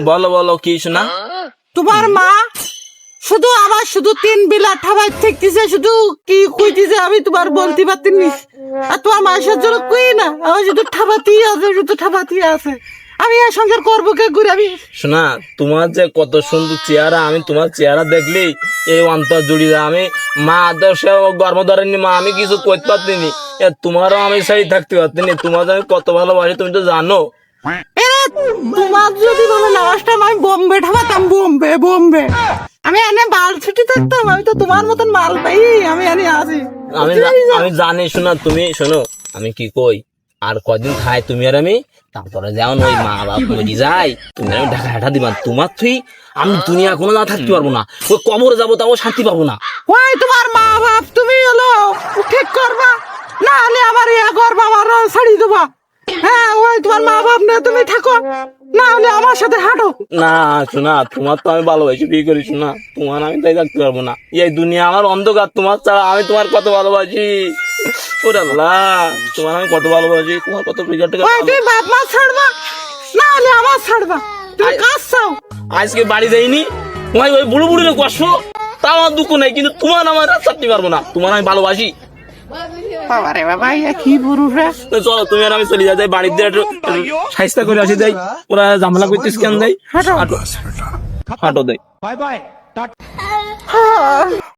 বলো বলো কি শোনা? তোমার মা শুধু আমার শুধু 3 বেলা ঠাবাই থাকতেছে, শুধু কি কইতেছে আমি তোমার বলতে পারতিনি। আর তোমার মাসের জন্য কই না, আমার শুধু ঠাবাতি আছে, শুধু ঠাবাতি আছে। আমি এই সংসার করবো কে করে? আমি শোনা, তোমার যে কত সুন্দর চেহারা, আমি তোমার চেহারা দেখলেই এই অন্তর জুড়ি যায়। আমি মা আদর্শে গর্ব ধরেনি মা, আমি কিছু করতে পারতিনি। তোমারও আমি সেই থাকতে পারতিনি। তোমার যে আমি কত ভালোবাসি তুমি তো জানো। তোমার যদি ভালো না আসতাম আমি বোম্বে ঠাবাতাম, বোম্বে বোম্বে। আমি এনে বাল ছুটি থাকতাম, আমি তো তোমার মতন মাল পাই আমি এনে আছি। আমি জানি। শোনা তুমি শোনো, আমি কি কই, আর কদিন খাই তুমি আর আমি, তারপরে যেমন ওই মা বাপ মরি যায়, তুমি আর আমি ঢাকা হাঁটা দিবা। তোমার তুই আমি দুনিয়া কোনো না থাকতে পারবো না, ওই কবরে যাবো তাও শান্তি পাবো না। ওই তোমার মা বাপ তুমি হলো ঠিক করবা, না হলে আমার ইয়া করবা, আমার ছাড়ি দেবা। হ্যাঁ, ওই তোমার মা বাপ না তুমি থাকো, না হলে আমার সাথে হাঁটো। না শোনা, তোমার তো আমি ভালোবাসি বিয়ে করি। শোনা, তোমার আমি তাই থাকতে পারবো না। এই দুনিয়া আমার অন্ধকার, তোমার ছাড়া আমি তোমার কত ভালোবাসি। ওরে আল্লাহ, তোমার আমি কত ভালোবাসি, তোমার কত বিঘা টাকা। ওই তুমি বাপ মা ছাড়বা, না হলে আমার ছাড়বা। তুমি কাজ চাও? আজকে বাড়ি যাইনি, ওই ওই বুড়ো বুড়ো কষ্ট, তা আমার দুঃখ নেই, কিন্তু তোমার আমার আর ছাড়তে পারবো না। তোমার আমি ভালোবাসি। বাবা রে বাবা, ইয়া কি পুরুষ রে। তো চলো তুমি আর আমি চলে যাই, বাড়ির দিয়ে একটু সাইস্তা করে আসি যাই। ওরা ঝামেলা করতেছ কেন? যাই হাঁটো। হাঁটো, হাঁটো দেয়। Bye bye. হ্যাঁ।